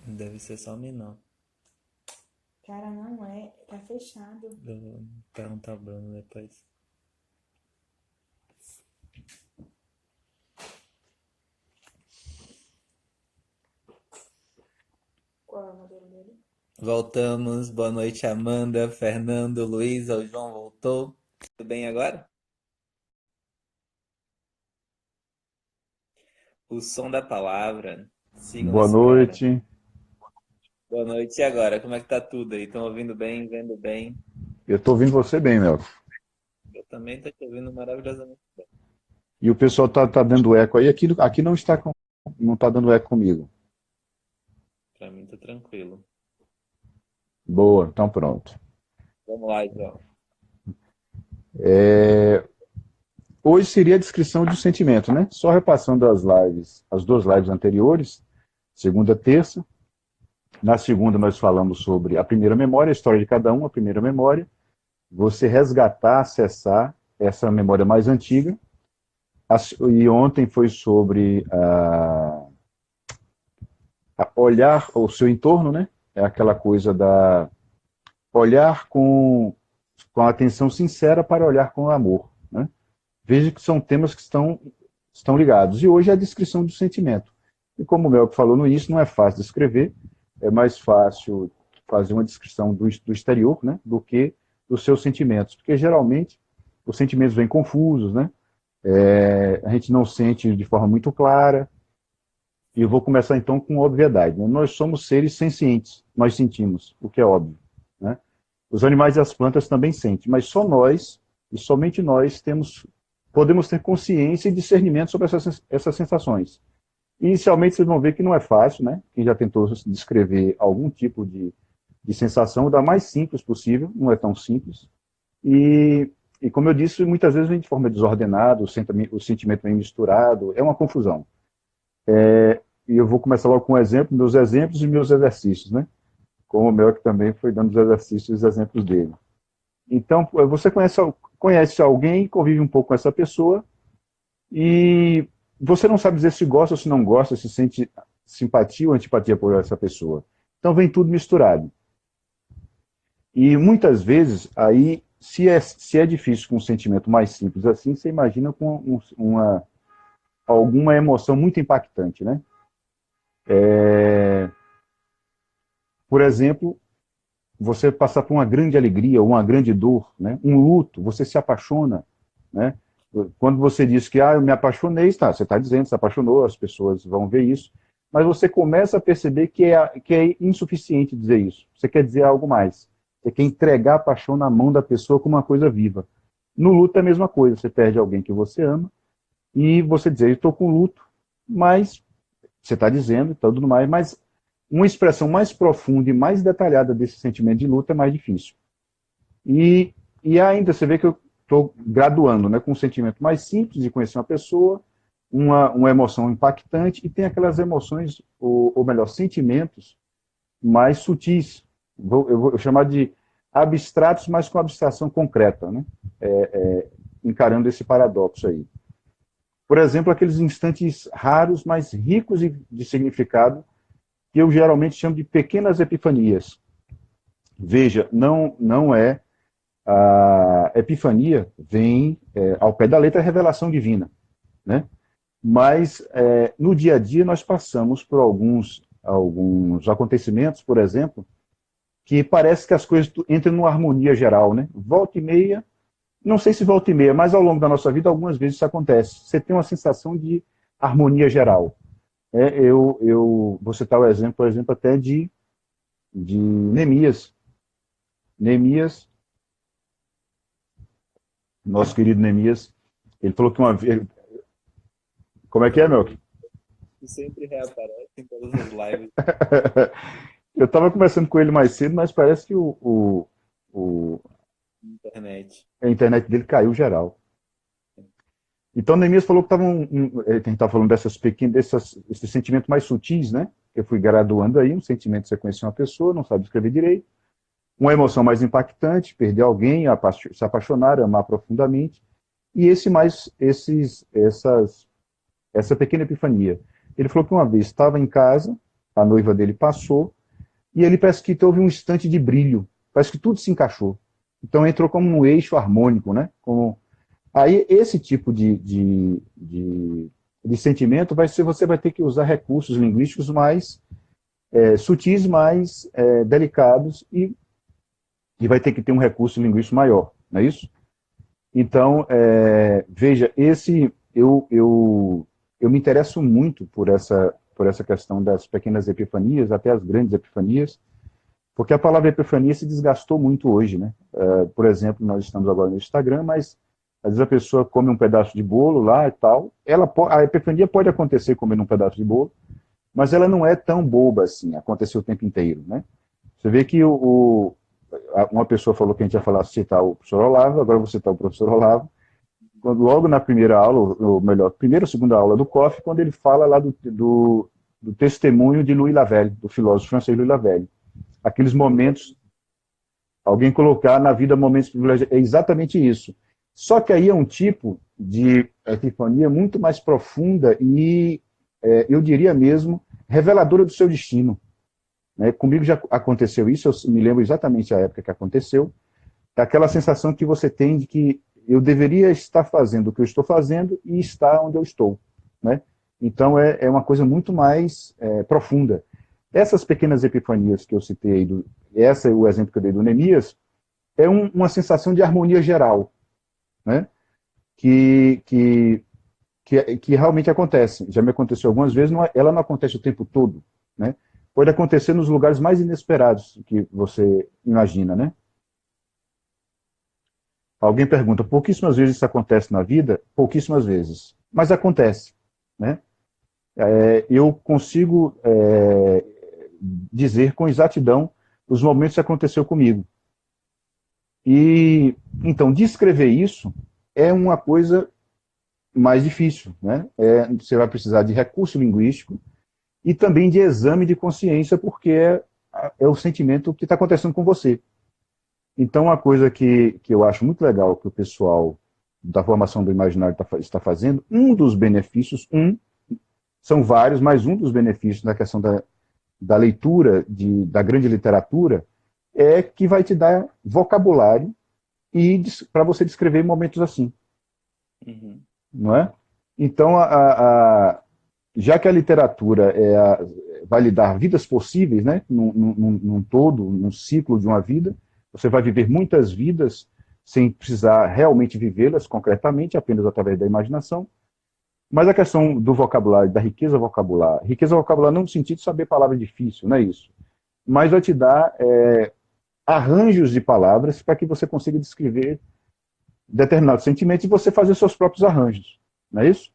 Deve ser só menor. Cara, não é. Tá fechado. Eu vou perguntar ao Bruno depois. Qual é o modelo dele? Voltamos. Boa noite, Amanda, Fernando, Luiz. O João voltou. Tudo bem agora? O som da palavra. Sigam Boa esse cara. noite. Boa noite. E agora? Como é que tá tudo aí? Estão ouvindo bem? Vendo bem? Eu estou ouvindo você bem, Mel. Eu também tô te ouvindo maravilhosamente bem. E o pessoal tá dando eco aí. Aqui não está não está dando eco comigo. Pra mim tá tranquilo. Boa, então pronto. Vamos lá, João. Hoje seria a descrição de um sentimento, né? Só repassando as lives, as duas lives anteriores, segunda, terça. Na segunda nós falamos sobre a primeira memória, a história de cada um, a primeira memória. Você resgatar, acessar essa memória mais antiga. E ontem foi sobre olhar o seu entorno, né? É aquela coisa da olhar com a atenção sincera para olhar com amor. Né? Veja que são temas que estão ligados. E hoje é a descrição do sentimento. E como o Melco falou no início, não é fácil de escrever, é mais fácil fazer uma descrição do exterior, né, do que dos seus sentimentos. Porque geralmente os sentimentos vêm confusos, né? A gente não sente de forma muito clara. E eu vou começar então com obviedade. Né? Nós somos seres sencientes, nós sentimos, o que é óbvio. Né? Os animais e as plantas também sentem, mas só nós, e somente nós, podemos ter consciência e discernimento sobre essas sensações. Inicialmente vocês vão ver que não é fácil, né? Quem já tentou descrever algum tipo de sensação, da mais simples possível, não é tão simples. E como eu disse, muitas vezes vem de forma desordenada, o sentimento vem misturado, é uma confusão. E eu vou começar logo com um exemplo, meus exemplos e meus exercícios, né? Como o meu que também foi dando os exercícios e os exemplos dele. Então, você conhece alguém, convive um pouco com essa pessoa, e você não sabe dizer se gosta ou se não gosta, se sente simpatia ou antipatia por essa pessoa. Então vem tudo misturado. E muitas vezes, aí, se é difícil com um sentimento mais simples assim, você imagina com alguma emoção muito impactante, né? Por exemplo, você passar por uma grande alegria, uma grande dor, né? Um luto, você se apaixona, né? Quando você diz que eu me apaixonei, tá, você está dizendo que se apaixonou, as pessoas vão ver isso, mas você começa a perceber que é insuficiente dizer isso. Você quer dizer algo mais. Você quer entregar a paixão na mão da pessoa como uma coisa viva. No luto é a mesma coisa. Você perde alguém que você ama e você diz, eu estou com luto, mas você está dizendo e tudo mais, mas uma expressão mais profunda e mais detalhada desse sentimento de luto é mais difícil. E, e ainda você vê que eu estou graduando, né, com um sentimento mais simples de conhecer uma pessoa, uma emoção impactante, e tem aquelas emoções, ou melhor, sentimentos mais sutis. Eu vou chamar de abstratos, mas com abstração concreta, né? Encarando esse paradoxo aí. Por exemplo, aqueles instantes raros, mas ricos de significado, que eu geralmente chamo de pequenas epifanias. Veja, não é a epifania vem ao pé da letra a revelação divina, né? Mas no dia a dia nós passamos por alguns acontecimentos, por exemplo, que parece que as coisas entram numa harmonia geral, né? Volta e meia, não sei se volta e meia, mas ao longo da nossa vida algumas vezes isso acontece. Você tem uma sensação de harmonia geral. Eu vou citar o exemplo, por exemplo, até de Neemias. Neemias, nosso querido Neemias, ele falou que uma vez. Como é que é, Melk? Que sempre reaparece em todas as lives Eu estava conversando com ele mais cedo, mas parece que da internet. a internet dele caiu geral. Então, Neemias falou que estava a gente está falando desses sentimentos mais sutis, né? Eu fui graduando aí, um sentimento, você conhecer uma pessoa, não sabe escrever direito, uma emoção mais impactante, perder alguém, se apaixonar, amar profundamente, e essa pequena epifania. Ele falou que uma vez estava em casa a noiva dele passou, e ele parece que houve um instante de brilho, parece que tudo se encaixou. Então entrou como um eixo harmônico, né? Aí esse tipo de sentimento você vai ter que usar recursos linguísticos mais sutis, mais delicados, e vai ter que ter um recurso linguístico maior, não é isso? Então, veja, eu me interesso muito por essa questão das pequenas epifanias, até as grandes epifanias, porque a palavra epifania se desgastou muito hoje, né? Por exemplo, nós estamos agora no Instagram, mas às vezes a pessoa come um pedaço de bolo lá e tal, a epifania pode acontecer comendo um pedaço de bolo, mas ela não é tão boba assim, aconteceu o tempo inteiro, né? Você vê que uma pessoa falou que a gente ia citar o professor Olavo, agora eu vou citar o professor Olavo, logo na primeira aula, ou melhor, primeira ou segunda aula do COF, quando ele fala lá do testemunho de Louis Lavelle, do filósofo francês Louis Lavelle. Aqueles momentos, alguém colocar na vida momentos privilegiados, é exatamente isso. Só que aí é um tipo de epifania muito mais profunda e, eu diria mesmo, reveladora do seu destino. Né? Comigo já aconteceu isso, eu me lembro exatamente a época que aconteceu, é aquela sensação que você tem de que eu deveria estar fazendo o que eu estou fazendo e estar onde eu estou. Né? Então é uma coisa muito mais profunda. Essas pequenas epifanias que eu citei, esse é o exemplo que eu dei do Neemias, é uma sensação de harmonia geral, né? que realmente acontece. Já me aconteceu algumas vezes, ela não acontece o tempo todo. Né? Pode acontecer nos lugares mais inesperados que você imagina. Né? Alguém pergunta, pouquíssimas vezes isso acontece na vida? Pouquíssimas vezes. Mas acontece. Né? Eu consigo dizer com exatidão os momentos que aconteceu comigo. E, então, descrever isso é uma coisa mais difícil. Né? Você vai precisar de recurso linguístico e também de exame de consciência, porque é o sentimento que está acontecendo com você. Então, uma coisa que eu acho muito legal que o pessoal da formação do imaginário está fazendo, um dos benefícios, são vários, mas um dos benefícios da questão da leitura da grande literatura é que vai te dar vocabulário para você descrever momentos assim. Uhum. Não é? Então, já que a literatura vai lhe dar vidas possíveis, né, num todo, num ciclo de uma vida, você vai viver muitas vidas sem precisar realmente vivê-las concretamente, apenas através da imaginação. Mas a questão do vocabulário, da riqueza vocabular não no sentido de saber palavra difícil, não é isso. Mas vai te dar arranjos de palavras para que você consiga descrever determinados sentimentos e você fazer seus próprios arranjos, não é isso?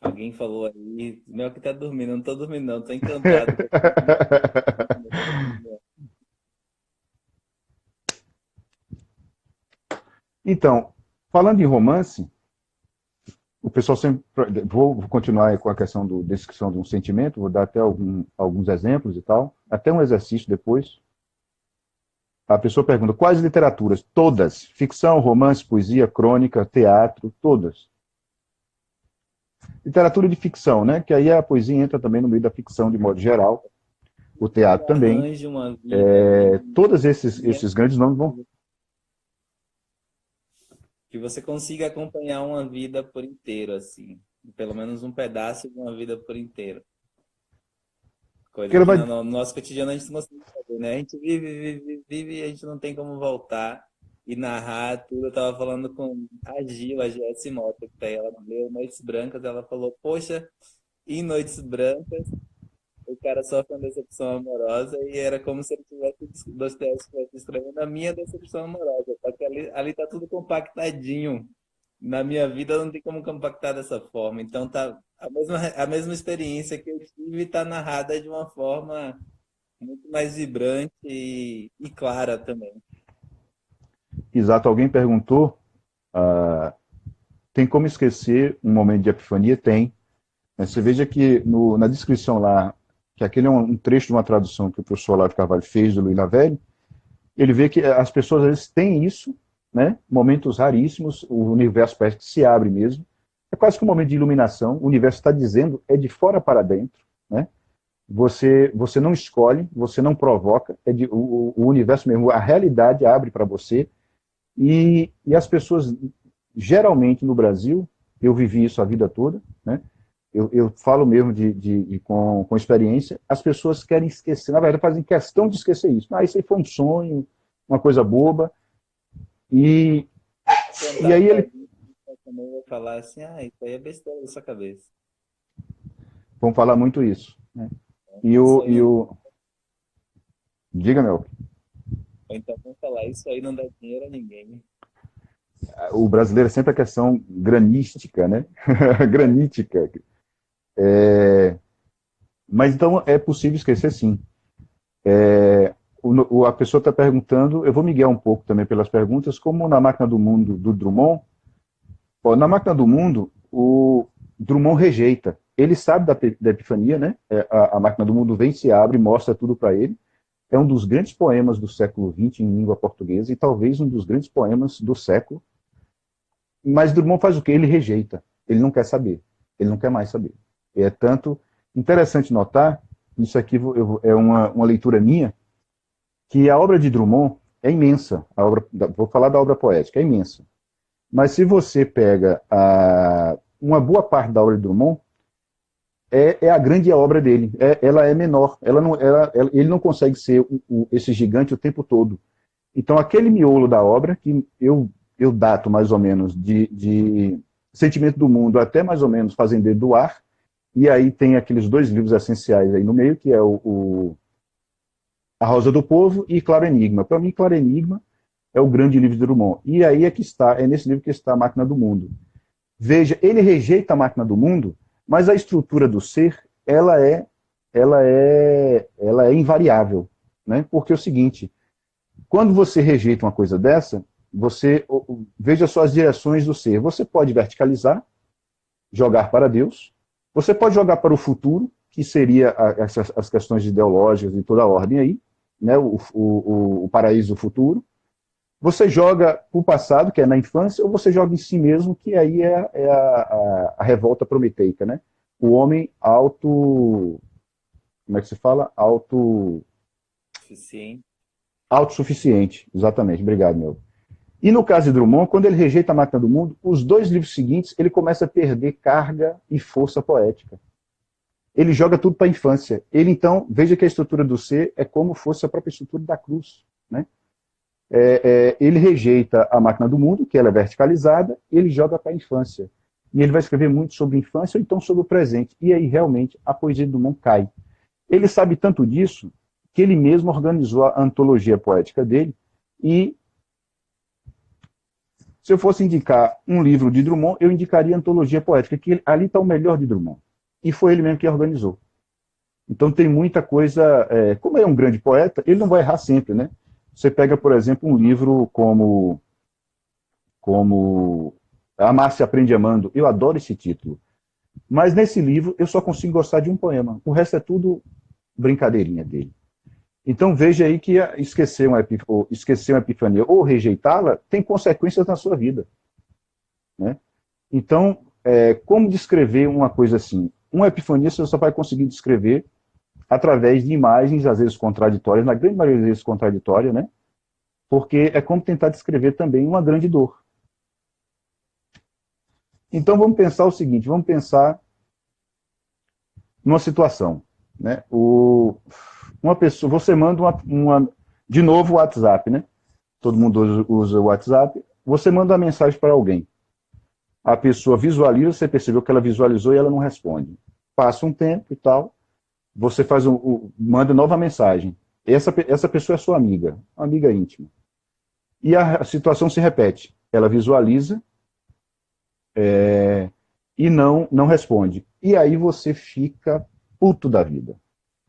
Alguém falou aí, meu que tá dormindo, eu não tô dormindo não, tô encantado. Então, falando em romance, o pessoal sempre. Vou continuar com a questão da descrição de um sentimento, vou dar até alguns exemplos e tal, até um exercício depois. A pessoa pergunta: quais literaturas? Todas. Ficção, romance, poesia, crônica, teatro, todas. Literatura de ficção, né? Que aí a poesia entra também no meio da ficção de modo geral. O teatro também. Arranje uma vida Todos esses grandes nomes vão. que você consiga acompanhar uma vida por inteiro, assim. Pelo menos um pedaço de uma vida por inteiro. Coisa que no nosso cotidiano a gente não consegue fazer, né? A gente vive e a gente não tem como voltar e narrar tudo. Eu tava falando com a GS Mota, que tá aí, ela leu Noites Brancas, ela falou, poxa, em Noites Brancas o cara sofre uma decepção amorosa e era como se ele estivesse escrevendo a minha decepção amorosa. Só que ali tá tudo compactadinho. Na minha vida não tem como compactar dessa forma. Então tá a mesma experiência que eu tive está narrada de uma forma muito mais vibrante e clara também. Exato, alguém perguntou, tem como esquecer um momento de epifania? Tem. Você veja que na descrição lá, que aquele é um trecho de uma tradução que o professor Olavo de Carvalho fez do Louis Lavelle, ele vê que as pessoas às vezes têm isso, né? Momentos raríssimos, o universo parece que se abre mesmo, É quase que um momento de iluminação. O universo está dizendo, é de fora para dentro, né? Você não escolhe, você não provoca, o universo mesmo, a realidade abre para você. E as pessoas, geralmente no Brasil, eu vivi isso a vida toda, né? Eu falo mesmo com experiência, as pessoas querem esquecer, na verdade fazem questão de esquecer isso. Isso aí foi um sonho, uma coisa boba. E aí ele... também vai falar assim, isso aí é besteira da sua cabeça. Vão falar muito isso, né? Diga, meu. Ou então vão falar, isso aí não dá dinheiro a ninguém. O brasileiro é sempre a questão granística, né? Granítica. Mas então é possível esquecer, sim. A pessoa está perguntando, eu vou me guiar um pouco também pelas perguntas, como na Máquina do Mundo do Drummond. Na Máquina do Mundo, o Drummond rejeita. Ele sabe da epifania, né? A Máquina do Mundo vem, se abre, mostra tudo para ele. É um dos grandes poemas do século XX em língua portuguesa e talvez um dos grandes poemas do século. Mas Drummond faz o quê? Ele rejeita. Ele não quer saber. Ele não quer mais saber. É tanto interessante notar, isso aqui é uma leitura minha, que a obra de Drummond é imensa. Vou falar da obra poética, é imensa. Mas se você pega uma boa parte da obra de Drummond, é a grande obra dele. Ela é menor. Ele não consegue ser esse gigante o tempo todo. Então, aquele miolo da obra, que eu dato mais ou menos de Sentimento do Mundo até mais ou menos Fazendeiro do Ar, e aí tem aqueles 2 livros essenciais aí no meio, que é A Rosa do Povo e Claro Enigma. Para mim, Claro Enigma é o grande livro de Drummond. E aí é nesse livro que está A Máquina do Mundo. Veja, ele rejeita a Máquina do Mundo, mas a estrutura do ser, ela é invariável, né? Porque é o seguinte, quando você rejeita uma coisa dessa, veja só as direções do ser. Você pode verticalizar, jogar para Deus, você pode jogar para o futuro, que seria as questões ideológicas e toda a ordem aí, né? O paraíso futuro. Você joga para o passado, que é na infância, ou você joga em si mesmo, que aí é a revolta prometeica, né? O homem como é que se fala? Autossuficiente, exatamente. Obrigado, meu. E no caso de Drummond, quando ele rejeita a Máquina do Mundo, os 2 livros seguintes, ele começa a perder carga e força poética. Ele joga tudo para a infância. Ele, então, veja que a estrutura do ser é como fosse a própria estrutura da cruz, né? Ele rejeita a Máquina do Mundo, que ela é verticalizada, ele joga para a infância. E ele vai escrever muito sobre a infância ou então sobre o presente. E aí, realmente, a poesia de Drummond cai. Ele sabe tanto disso que ele mesmo organizou a antologia poética dele. E se eu fosse indicar um livro de Drummond, eu indicaria a antologia poética, que ali está o melhor de Drummond. E foi ele mesmo que organizou. Então tem muita coisa... como ele é um grande poeta, ele não vai errar sempre, né? Você pega, por exemplo, um livro como Amar se aprende amando. Eu adoro esse título. Mas nesse livro eu só consigo gostar de um poema. O resto é tudo brincadeirinha dele. Então veja aí que esquecer uma epifania ou rejeitá-la tem consequências na sua vida, né? Então, como descrever uma coisa assim? Uma epifania você só vai conseguir descrever através de imagens, às vezes contraditórias, na grande maioria das vezes contraditórias, né? Porque é como tentar descrever também uma grande dor. Então vamos pensar o seguinte, vamos pensar numa situação, né? Uma pessoa, você manda de novo o WhatsApp, né? Todo mundo usa o WhatsApp. Você manda uma mensagem para alguém. A pessoa visualiza, você percebeu que ela visualizou e ela não responde. Passa um tempo e tal, você manda nova mensagem. Essa pessoa é sua amiga, uma amiga íntima. E a situação se repete. Ela visualiza e não responde. E aí você fica puto da vida.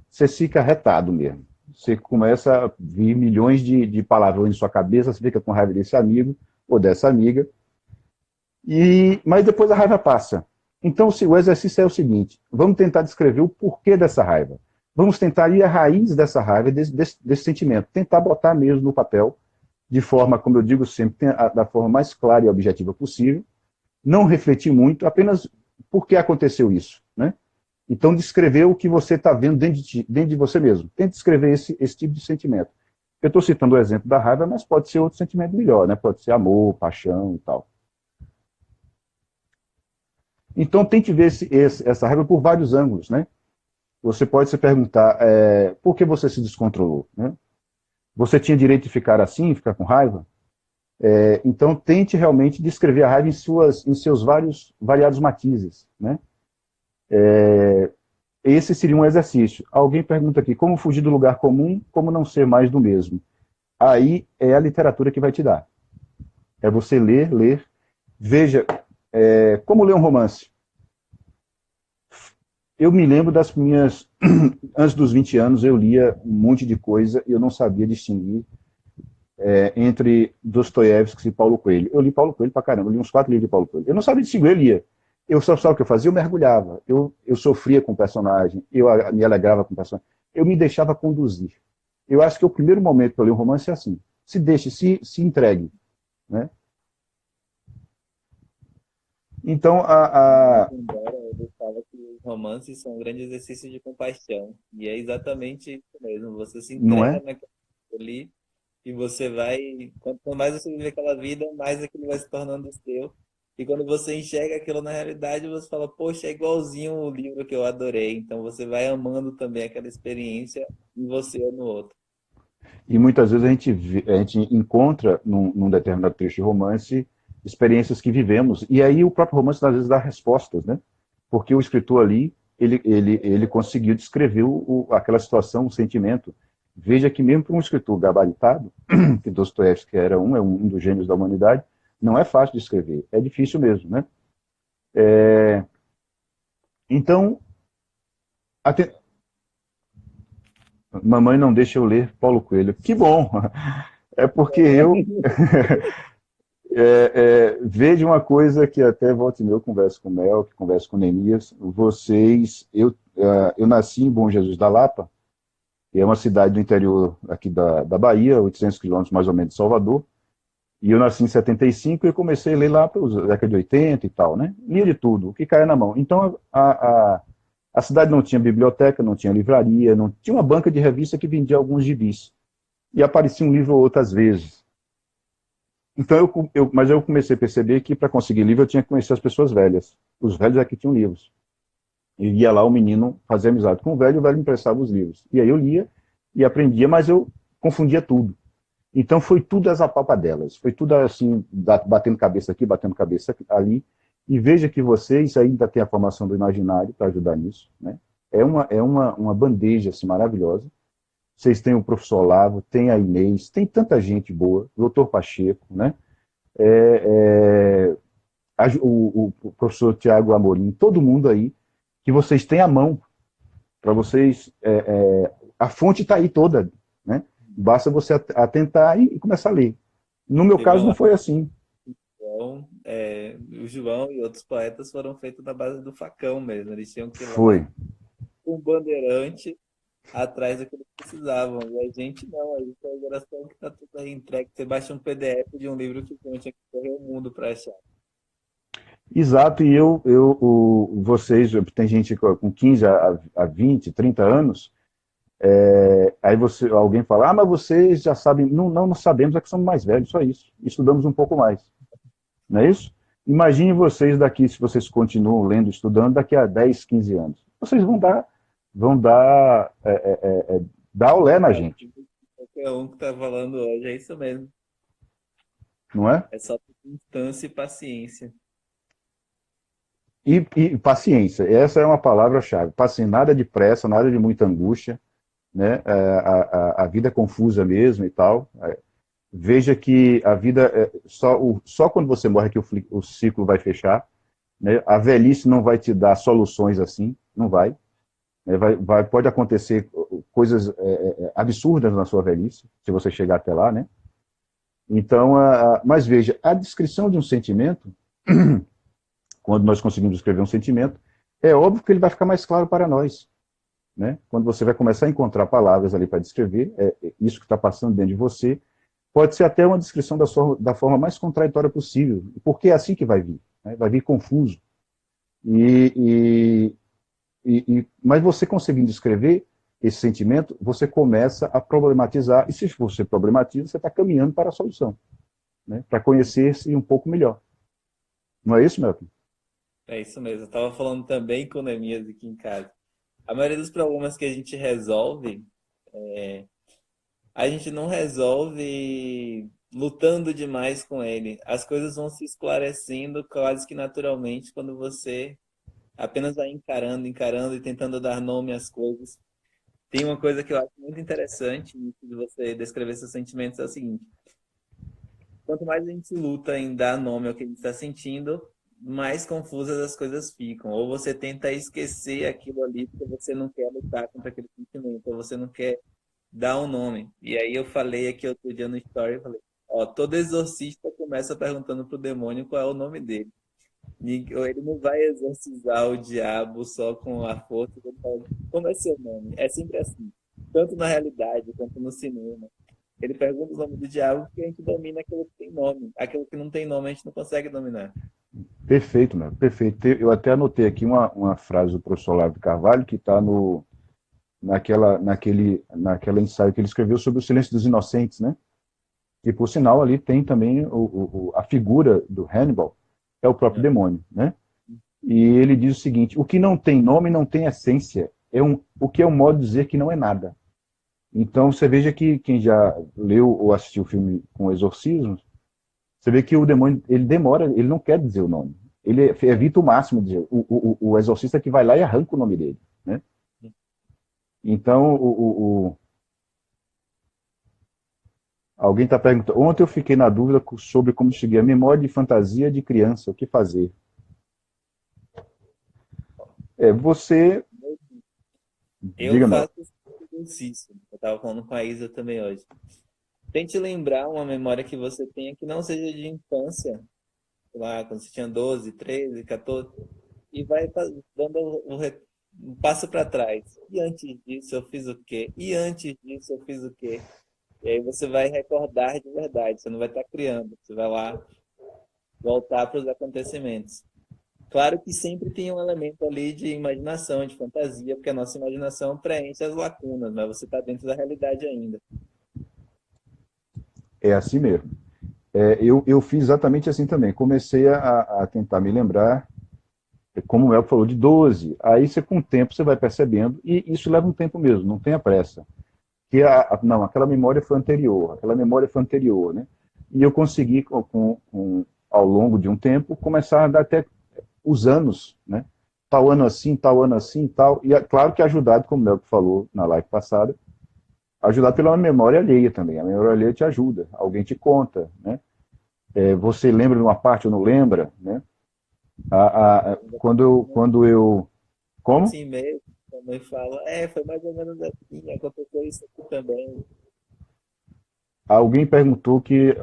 Você fica retado mesmo. Você começa a vir milhões de palavrões em sua cabeça, você fica com raiva desse amigo ou dessa amiga. Mas depois a raiva passa. Então o exercício é o seguinte, vamos tentar descrever o porquê dessa raiva. Vamos tentar ir à raiz dessa raiva, desse sentimento. Tentar botar mesmo no papel, de forma, como eu digo sempre, da forma mais clara e objetiva possível. não refletir muito, apenas por que aconteceu isso, né? Então, descrever o que você está vendo dentro de você mesmo. Tente descrever esse tipo de sentimento. Eu estou citando o exemplo da raiva, mas pode ser outro sentimento melhor, né? Pode ser amor, paixão e tal. Então, tente ver essa raiva por vários ângulos, né? Você pode se perguntar, por que você se descontrolou, né? Você tinha direito de ficar assim, ficar com raiva? Então, tente realmente descrever a raiva em seus variados matizes, né? Esse seria um exercício. Alguém pergunta aqui, como fugir do lugar comum, como não ser mais do mesmo? Aí é a literatura que vai te dar. É você ler. Veja, como ler um romance. Eu me lembro das minhas... Antes dos 20 anos, eu lia um monte de coisa e eu não sabia distinguir entre Dostoiévski e Paulo Coelho. Eu li Paulo Coelho pra caramba, eu li uns 4 livros de Paulo Coelho. Eu não sabia distinguir, eu lia. Eu só sabe o que eu fazia? Eu mergulhava. Eu sofria com o personagem, eu me alegrava com o personagem. Eu me deixava conduzir. Eu acho que o primeiro momento para ler um romance é assim. Se deixe, se entregue, né? Então, Ele fala que os romances são um grande exercício de compaixão. E é exatamente isso mesmo. Você se não entrega é? naquilo ali e você vai... Quanto mais você vive aquela vida, mais aquilo vai se tornando seu. E quando você enxerga aquilo na realidade, você fala, poxa, é igualzinho o livro que eu adorei. Então você vai amando também aquela experiência em você ou no outro. E muitas vezes a gente encontra num determinado trecho de romance experiências que vivemos, e aí o próprio romance às vezes dá respostas, né? Porque o escritor ali, ele conseguiu descrever aquela situação, o sentimento. Veja que mesmo para um escritor gabaritado, que Dostoiévski era um dos gênios da humanidade, não é fácil de escrever, é difícil mesmo, né? Então, mamãe não deixa eu ler Paulo Coelho. Que bom! É porque eu vejo uma coisa que até volta e meia eu converso com o Mel, que converso com o Neemias. Eu nasci em Bom Jesus da Lapa, que é uma cidade do interior aqui da Bahia, 800 quilômetros mais ou menos de Salvador. E eu nasci em 75 e eu comecei a ler lá para os décadas de 80 e tal, né? Lia de tudo, o que caia na mão. Então, a cidade não tinha biblioteca, não tinha livraria, não tinha uma banca de revista que vendia alguns gibis. E aparecia um livro ou outras vezes. Então, mas eu comecei a perceber que para conseguir livro eu tinha que conhecer as pessoas velhas. Os velhos é que tinham livros. E ia lá o menino fazer amizade com o velho me emprestava os livros. E aí eu lia e aprendia, mas eu confundia tudo. Então foi tudo as apalpadelas, foi tudo assim, batendo cabeça aqui, batendo cabeça ali. E veja que vocês ainda têm a formação do imaginário para ajudar nisso, né? É uma bandeja assim, maravilhosa. Vocês têm o professor Olavo, tem a Inês, tem tanta gente boa, o doutor Pacheco, né? O professor Tiago Amorim, todo mundo aí, que vocês têm à mão, para vocês, a fonte está aí toda, né? Basta você atentar e começar a ler. No meu caso não foi assim. Então, o João e outros poetas foram feitos na base do facão mesmo, eles tinham que ir Foi. com um bandeirante atrás do que eles precisavam. E a gente não, a gente é a geração que está tudo aí entregue. Você baixa um PDF de um livro que tinha que correr o mundo para achar. Exato, e vocês, tem gente com 15 a 20, 30 anos, aí alguém fala, mas vocês já sabem, não sabemos, é que somos mais velhos, só isso, estudamos um pouco mais, não é isso? Imagine vocês daqui, se vocês continuam lendo, estudando, daqui a 10, 15 anos, vocês vão dar olé na gente. Qualquer um que está falando hoje, é isso mesmo. Não é? É só instância e paciência. E paciência, essa é uma palavra-chave. Nada de pressa, nada de muita angústia, né? A vida é confusa mesmo e tal. Veja que a vida, só quando você morre que o ciclo vai fechar, né? A velhice não vai te dar soluções assim, não vai. Pode acontecer coisas absurdas na sua velhice, se você chegar até lá, né? Então, mas veja, a descrição de um sentimento, quando nós conseguimos descrever um sentimento, é óbvio que ele vai ficar mais claro para nós, né? Quando você vai começar a encontrar palavras ali para descrever, isso que está passando dentro de você, pode ser até uma descrição da forma mais contraditória possível, porque é assim que vai vir. né? Vai vir confuso. Mas você conseguindo escrever esse sentimento, você começa a problematizar, e se você problematiza, você está caminhando para a solução, né? Para conhecer-se um pouco melhor. Não é isso, Melton? É isso mesmo. Eu estava falando também com o Neemias aqui em casa. A maioria dos problemas que a gente resolve, a gente não resolve lutando demais com ele. As coisas vão se esclarecendo quase que naturalmente quando você apenas vai encarando, encarando e tentando dar nome às coisas. Tem uma coisa que eu acho muito interessante de você descrever seus sentimentos, é o seguinte: quanto mais a gente luta em dar nome ao que a gente está sentindo, mais confusas as coisas ficam. Ou você tenta esquecer aquilo ali porque você não quer lutar contra aquele sentimento, ou você não quer dar um nome. E aí eu falei aqui outro dia no story, eu falei, ó, todo exorcista começa perguntando pro demônio qual é o nome dele. Ele não vai exorcizar o diabo só com a força. Ele fala, como é seu nome? É sempre assim. Tanto na realidade quanto no cinema. Ele pergunta o nome do diabo porque a gente domina aquilo que tem nome. Aquilo que não tem nome a gente não consegue dominar. Perfeito, meu, perfeito. Eu até anotei aqui uma frase do professor Olavo de Carvalho que está naquele ensaio que ele escreveu sobre o silêncio dos inocentes, né? E, por sinal, ali tem também a figura do Hannibal, é o próprio demônio, né? E ele diz o seguinte: o que não tem nome não tem essência, o que é um modo de dizer que não é nada. Então, você veja que quem já leu ou assistiu o filme com exorcismos, você vê que o demônio, ele demora, ele não quer dizer o nome. Ele evita o máximo de dizer. O exorcista que vai lá e arranca o nome dele, né? Então, alguém está perguntando. Ontem eu fiquei na dúvida sobre como seguir a memória de fantasia de criança, o que fazer. Você... Eu faço esse exercício. Eu estava falando com a Isa também hoje. Tente lembrar uma memória que você tenha que não seja de infância, lá quando você tinha 12, 13, 14, e vai dando um passo para trás. E antes disso eu fiz o quê? E antes disso eu fiz o quê? E aí você vai recordar de verdade, você não vai estar criando, você vai lá voltar para os acontecimentos. Claro que sempre tem um elemento ali de imaginação, de fantasia, porque a nossa imaginação preenche as lacunas, mas você está dentro da realidade ainda. É assim mesmo. Eu fiz exatamente assim também. Comecei a tentar me lembrar, como o Mel falou, de 12. Aí você, com o tempo, você vai percebendo, e isso leva um tempo mesmo, não tenha pressa. Que não, aquela memória foi anterior, né? E eu consegui, ao longo de um tempo, começar a dar até os anos, né? Tal ano assim, tal. E claro que ajudado, como o Mel falou na live passada, ajudar pela memória alheia também. A memória alheia te ajuda, alguém te conta, né? Você lembra de uma parte ou não lembra, né? Quando eu... Como? Sim mesmo, a mãe fala, foi mais ou menos assim, aconteceu isso aqui também. Alguém perguntou que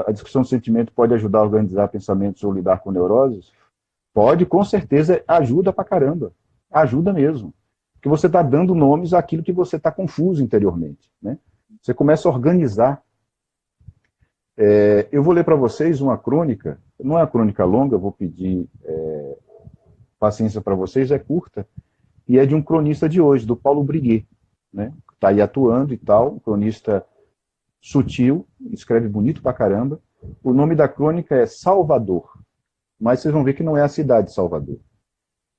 a discussão do sentimento pode ajudar a organizar pensamentos ou lidar com neuroses? Pode, com certeza, ajuda pra caramba. Ajuda mesmo. Porque você está dando nomes àquilo que você está confuso interiormente, né? Você começa a organizar. Eu vou ler para vocês uma crônica, não é uma crônica longa, eu vou pedir paciência para vocês, é curta, e é de um cronista de hoje, do Paulo Briguet, né? Está aí atuando e tal, um cronista sutil, escreve bonito pra caramba. O nome da crônica é Salvador, mas vocês vão ver que não é a cidade de Salvador.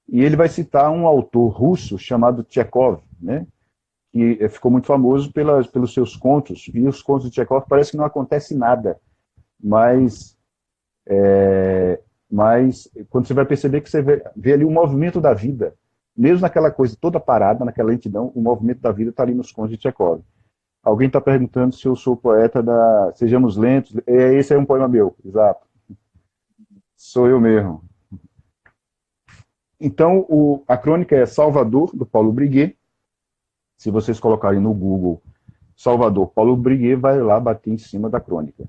E ele vai citar um autor russo chamado Tchekhov, né? Que ficou muito famoso pelos seus contos, e os contos de Tchekhov parece que não acontece nada, mas quando você vai perceber que você vê ali o movimento da vida, mesmo naquela coisa toda parada, naquela lentidão, o movimento da vida está ali nos contos de Tchekhov. Alguém está perguntando se eu sou poeta da Sejamos Lentos. Esse é um poema meu, exato. Sou eu mesmo. Então, a crônica é Salvador, do Paulo Briguet. Se vocês colocarem no Google Salvador, Paulo Briguet, vai lá bater em cima da crônica.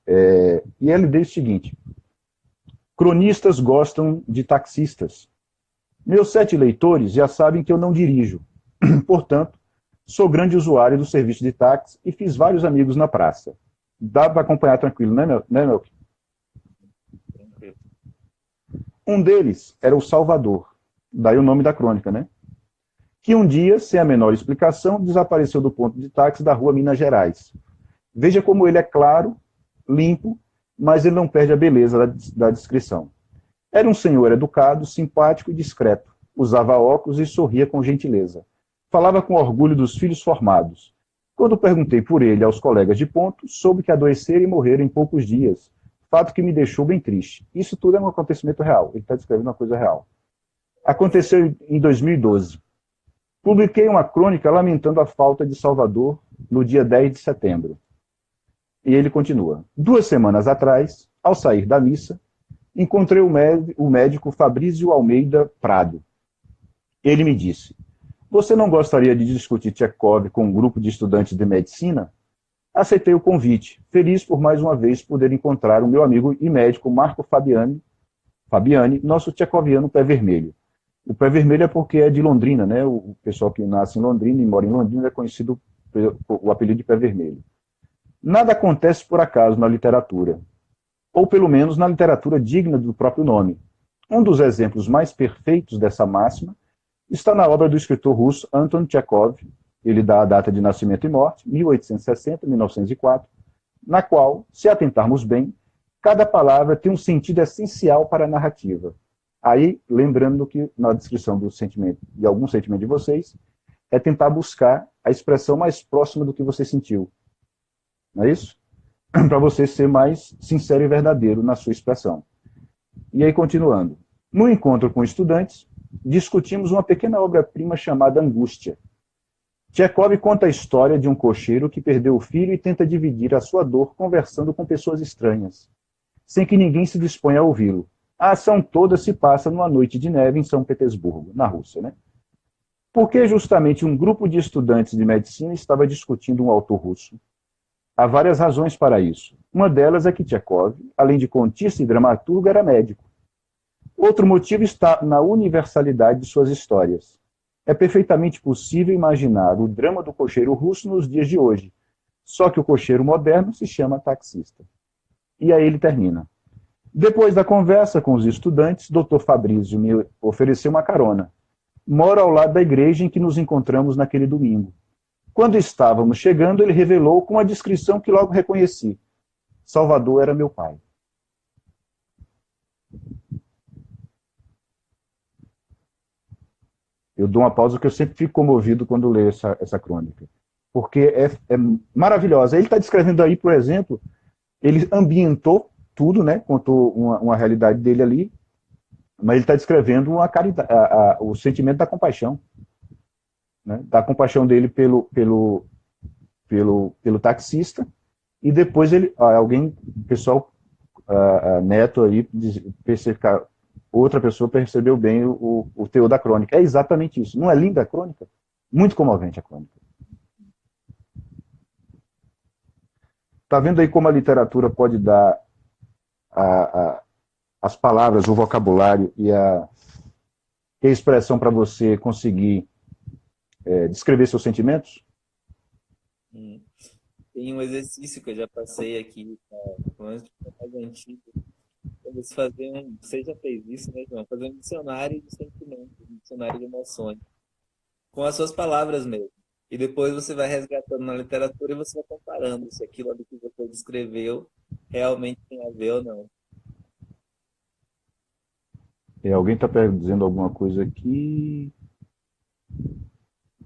E ele diz o seguinte: cronistas gostam de taxistas. Meus 7 leitores já sabem que eu não dirijo. Portanto, sou grande usuário do serviço de táxi e fiz vários amigos na praça. Dá para acompanhar tranquilo, né, Melk? Tranquilo. Um deles era o Salvador, daí o nome da crônica, né? Que um dia, sem a menor explicação, desapareceu do ponto de táxi da rua Minas Gerais. Veja como ele é claro, limpo, mas ele não perde a beleza da descrição. Era um senhor educado, simpático e discreto. Usava óculos e sorria com gentileza. Falava com orgulho dos filhos formados. Quando perguntei por ele aos colegas de ponto, soube que adoecera e morrera em poucos dias. Fato que me deixou bem triste. Isso tudo é um acontecimento real. Ele está descrevendo uma coisa real. Aconteceu em 2012. Publiquei uma crônica lamentando a falta de Salvador no dia 10 de setembro. E ele continua. 2 semanas atrás, ao sair da missa, encontrei o médico Fabrício Almeida Prado. Ele me disse: você não gostaria de discutir Tchekov com um grupo de estudantes de medicina? Aceitei o convite, feliz por mais uma vez poder encontrar o meu amigo e médico Marco Fabiani, nosso tchecoviano pé vermelho. O pé vermelho é porque é de Londrina, né? O pessoal que nasce em Londrina e mora em Londrina é conhecido por o apelido de pé vermelho. Nada acontece por acaso na literatura, ou pelo menos na literatura digna do próprio nome. Um dos exemplos mais perfeitos dessa máxima está na obra do escritor russo Anton Tchekov. Ele dá a data de nascimento e morte, 1860-1904, na qual, se atentarmos bem, cada palavra tem um sentido essencial para a narrativa. Aí, lembrando que na descrição do sentimento, de algum sentimento de vocês, é tentar buscar a expressão mais próxima do que você sentiu. Não é isso? Para você ser mais sincero e verdadeiro na sua expressão. E aí, continuando. No encontro com estudantes, discutimos uma pequena obra-prima chamada Angústia. Tchekov conta a história de um cocheiro que perdeu o filho e tenta dividir a sua dor conversando com pessoas estranhas, sem que ninguém se disponha a ouvi-lo. A ação toda se passa numa noite de neve em São Petersburgo, na Rússia, né? Porque justamente um grupo de estudantes de medicina estava discutindo um autor russo. Há várias razões para isso. Uma delas é que Tchekov, além de contista e dramaturgo, era médico. Outro motivo está na universalidade de suas histórias. É perfeitamente possível imaginar o drama do cocheiro russo nos dias de hoje, só que o cocheiro moderno se chama taxista. E aí ele termina. Depois da conversa com os estudantes, Dr. Fabrício me ofereceu uma carona. Moro ao lado da igreja em que nos encontramos naquele domingo. Quando estávamos chegando, ele revelou com uma descrição que logo reconheci. Salvador era meu pai. Eu dou uma pausa porque eu sempre fico comovido quando leio essa crônica. Porque é maravilhosa. Ele está descrevendo aí, por exemplo, ele ambientou tudo, né? Contou uma realidade dele ali, mas ele está descrevendo o sentimento da compaixão. Né? Da compaixão dele pelo taxista, e depois o pessoal neto aí, outra pessoa percebeu bem o teor da crônica. É exatamente isso. Não é linda a crônica? Muito comovente a crônica. Está vendo aí como a literatura pode dar as palavras, o vocabulário e a expressão para você conseguir descrever seus sentimentos? Tem um exercício que eu já passei aqui, antes de mais antigo. Você fazer você já fez isso, né, João? Fazer um dicionário de sentimentos, um dicionário de emoções, com as suas palavras mesmo. E depois você vai resgatando na literatura e você vai comparando se aquilo ali que você descreveu realmente tem a ver ou não. Alguém está dizendo alguma coisa aqui.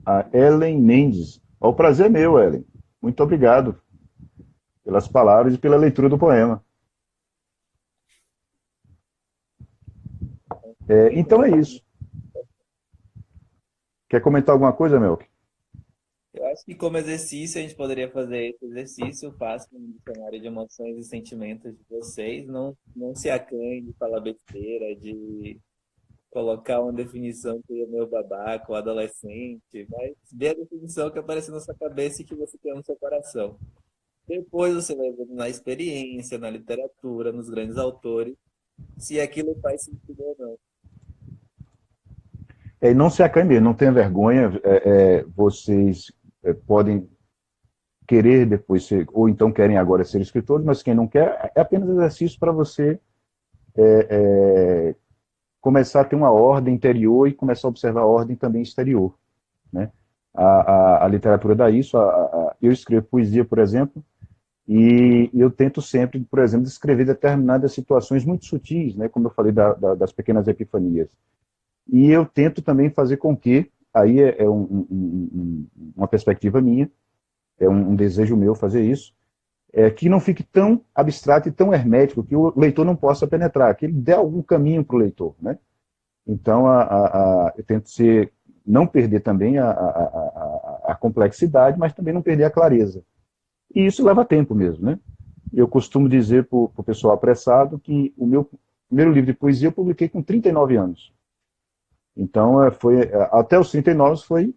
A Ellen Mendes. O prazer é meu, Ellen. Muito obrigado pelas palavras e pela leitura do poema. Então é isso. Quer comentar alguma coisa, Melk? Eu acho que como exercício a gente poderia fazer esse exercício, faça um dicionário de emoções e sentimentos de vocês, não se acanhe de falar besteira, de colocar uma definição que é meio babaca ou adolescente, mas dê a definição que aparece na sua cabeça e que você tem no seu coração. Depois você vai ver na experiência, na literatura, nos grandes autores, se aquilo faz sentido ou não. E não se acanhe, não tenha vergonha, vocês podem querer depois ser, ou então querem agora ser escritores, mas quem não quer, é apenas exercício para você começar a ter uma ordem interior e começar a observar a ordem também exterior, né? A literatura dá isso. Eu escrevo poesia, por exemplo, e eu tento sempre, por exemplo, descrever determinadas situações muito sutis, né? Como eu falei das pequenas epifanias. E eu tento também fazer com que, aí uma perspectiva minha, é um desejo meu fazer isso, que não fique tão abstrato e tão hermético que o leitor não possa penetrar, que ele dê algum caminho para o leitor, né? Então, eu tento não perder também a complexidade, mas também não perder a clareza. E isso leva tempo mesmo, né? Eu costumo dizer para o pessoal apressado que o meu primeiro livro de poesia eu publiquei com 39 anos. Então, até os 39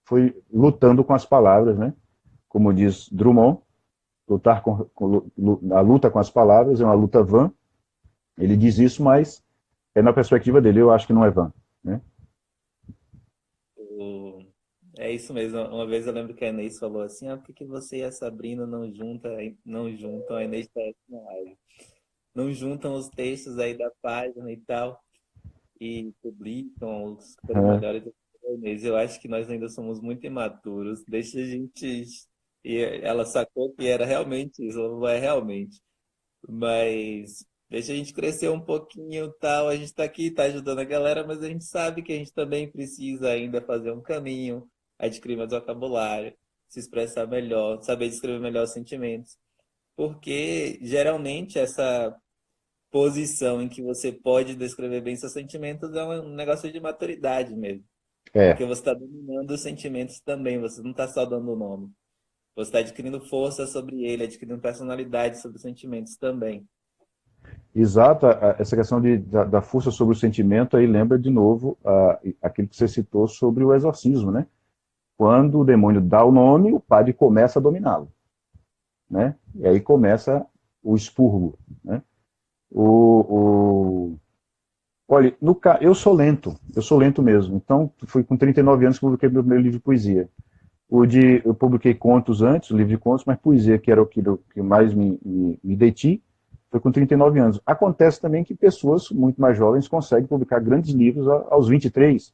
foi lutando com as palavras, né? Como diz Drummond, a luta com as palavras é uma luta vã. Ele diz isso, mas na perspectiva dele, eu acho que não é vã, né? É isso mesmo. Uma vez eu lembro que a Inês falou assim, por que você e a Sabrina não juntam, a Inês está na live, não juntam os textos aí da página e tal, e publicam os melhores da Inês. Eu acho que nós ainda somos muito imaturos, deixa a gente... E ela sacou que era realmente isso, ela não é realmente. Mas deixa a gente crescer um pouquinho, tal. A gente está aqui, está ajudando a galera, mas a gente sabe que a gente também precisa ainda fazer um caminho, adquirir mais vocabulário, se expressar melhor, saber descrever melhor os sentimentos. Porque geralmente essa posição em que você pode descrever bem seus sentimentos é um negócio de maturidade mesmo. Porque você está dominando os sentimentos também, você não está só dando o nome. Você está adquirindo força sobre ele, adquirindo personalidade sobre os sentimentos também. Exato, essa questão da força sobre o sentimento aí lembra de novo aquilo que você citou sobre o exorcismo, né? Quando o demônio dá o nome, o padre começa a dominá-lo, né? E aí começa o expurgo, né? Olha, eu sou lento mesmo. Então, foi com 39 anos que eu publiquei meu primeiro livro de poesia. Eu publiquei contos antes, o livro de contos, mas poesia, que era o que mais me deti, foi com 39 anos. Acontece também que pessoas muito mais jovens conseguem publicar grandes livros aos 23.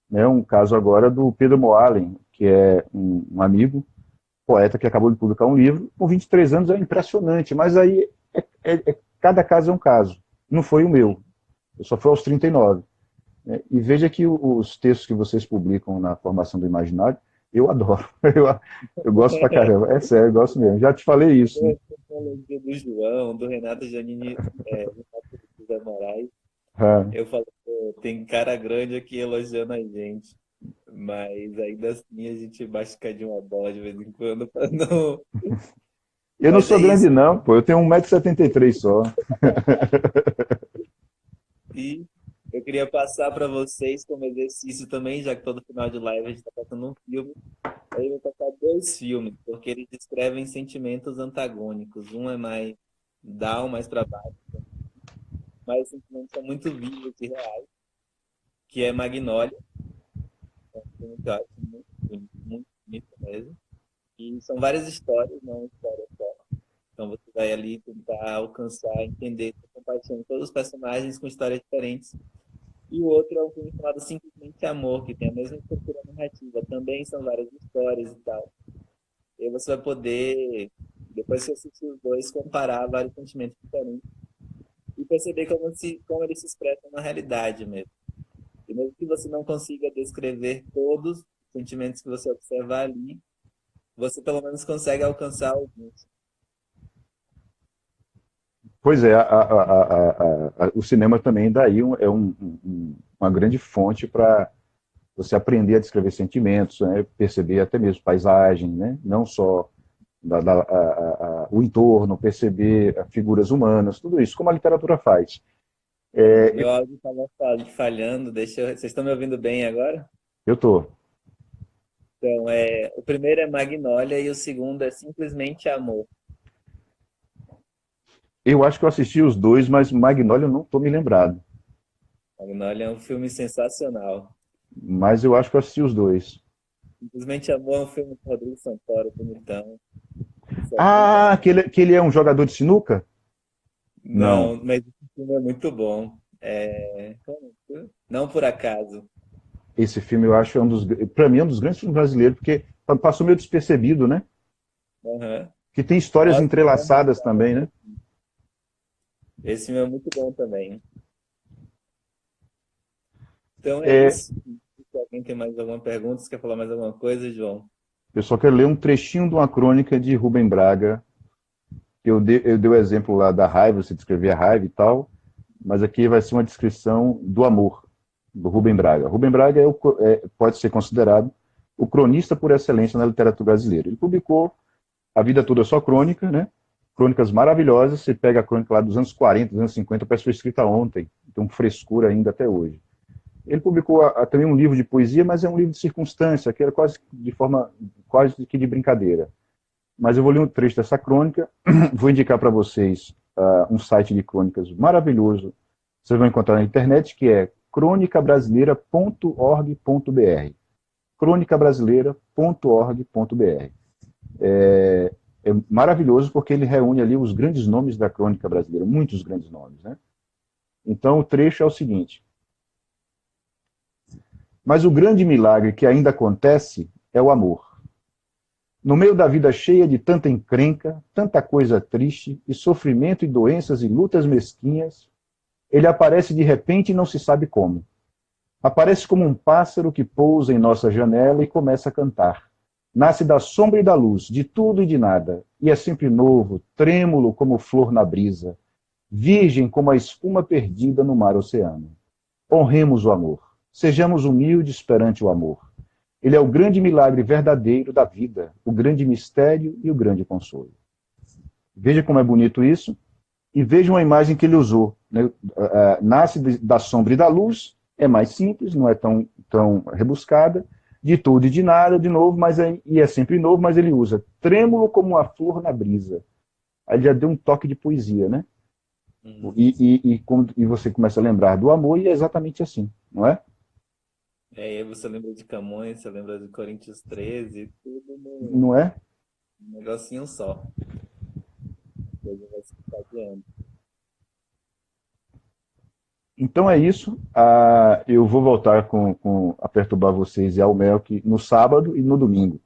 Né? Um caso agora do Pedro Moalen, que é um amigo, poeta que acabou de publicar um livro, com 23 anos é impressionante, mas aí cada caso é um caso. Não foi o meu, eu só fui aos 39. Né? E veja que os textos que vocês publicam na formação do imaginário, eu adoro. Eu gosto pra caramba. É sério, eu gosto mesmo. Já te falei isso. Né? Do João, do Renato Janine, Renato José Moraes. Eu falo, tem cara grande aqui elogiando a gente. Mas ainda assim a gente baixa de uma bola de vez em quando para não. Eu não sou grande, não, pô. Eu tenho 1,73 m só. E eu queria passar para vocês como exercício também, já que todo final de live a gente está passando um filme. Aí eu vou passar 2 filmes, porque eles descrevem sentimentos antagônicos. Um é mais down, mais para baixo, mas os sentimentos são muito vivos e reais, que é Magnolia. É um filme que eu acho muito bonito mesmo. E são várias histórias, não uma história só. Então você vai ali tentar alcançar, entender, compaixão todos os personagens com histórias diferentes. E o outro é um filme chamado Simplesmente Amor, que tem a mesma estrutura narrativa. Também são várias histórias e tal. E aí você vai poder, depois que assistir os dois, comparar vários sentimentos diferentes e perceber como eles se expressam na realidade mesmo. E mesmo que você não consiga descrever todos os sentimentos que você observar ali, você pelo menos consegue alcançar alguns. Pois é, o cinema também daí é uma grande fonte para você aprender a descrever sentimentos, né, perceber até mesmo paisagem, né, não só o entorno, perceber figuras humanas, tudo isso, como a literatura faz. Meu áudio estava falhando, vocês estão me ouvindo bem agora? Eu estou. Então, o primeiro é Magnolia e o segundo é Simplesmente Amor. Eu acho que eu assisti os dois, mas Magnolia eu não estou me lembrado. Magnolia é um filme sensacional. Mas eu acho que eu assisti os dois. Simplesmente Amor é um filme com Rodrigo Santoro, bonitão. Que ele é um jogador de sinuca? Não, mas esse filme é muito bom. Não por acaso. Esse filme eu acho para mim, é um dos grandes filmes brasileiros, porque passou meio despercebido, né? Aham. Que tem histórias Nossa, entrelaçadas também, né? esse filme é muito bom também. Então é É, isso. Se alguém tem mais alguma pergunta, você quer falar mais alguma coisa, João? eu só quero ler um trechinho de uma crônica de Rubem Braga. Eu dei o exemplo lá da raiva, você descrever a raiva e tal, mas aqui vai ser uma descrição do amor, do Rubem Braga. Rubem Braga pode ser considerado o cronista por excelência na literatura brasileira. Ele publicou a vida toda só crônica, né? Crônicas maravilhosas. Você pega a crônica lá dos anos 40, dos anos 50, parece que foi escrita ontem, tem frescura ainda até hoje. Ele publicou também um livro de poesia, mas é um livro de circunstância, que era quase de forma quase que de brincadeira. Mas eu vou ler um trecho dessa crônica, vou indicar para vocês um site de crônicas maravilhoso. Vocês vão encontrar na internet, que é cronicabrasileira.org.br. cronicabrasileira.org.br. É maravilhoso porque ele reúne ali os grandes nomes da crônica brasileira, muitos grandes nomes, né? Então o trecho é o seguinte: mas o grande milagre que ainda acontece é o amor. No meio da vida cheia de tanta encrenca, tanta coisa triste, e sofrimento e doenças e lutas mesquinhas, ele aparece de repente e não se sabe como. Aparece como um pássaro que pousa em nossa janela e começa a cantar. Nasce da sombra e da luz, de tudo e de nada, e é sempre novo, trêmulo como flor na brisa, virgem como a espuma perdida no mar oceano. Honremos o amor. Sejamos humildes perante o amor. Ele é o grande milagre verdadeiro da vida, o grande mistério e o grande consolo. Veja como é bonito isso, e veja uma imagem que ele usou. Né? Nasce da sombra e da luz, é mais simples, não é tão rebuscada, de tudo e de nada, de novo, e é sempre novo, mas ele usa trêmulo como uma flor na brisa. Aí ele já deu um toque de poesia, né? Uhum. E você começa a lembrar do amor, e é exatamente assim, não é? Aí você lembra de Camões, você lembra de Coríntios 13, tudo Não é? num negocinho só. Coisa vai se encadeando. Então é isso. Eu vou voltar a perturbar vocês e ao Melk no sábado e no domingo.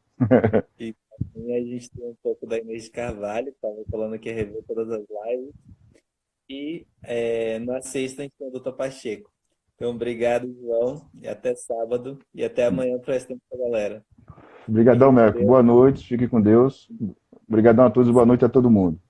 E também a gente tem um pouco da Inês de Carvalho, que estava falando que ia rever todas as lives. E na sexta a gente tem o Doutor Pacheco. Então, obrigado, João, e até sábado. E até amanhã para esse tempo com a galera. Fique Obrigadão, com Melk. Deus. Boa noite. Fique com Deus. Obrigadão a todos. Boa noite a todo mundo.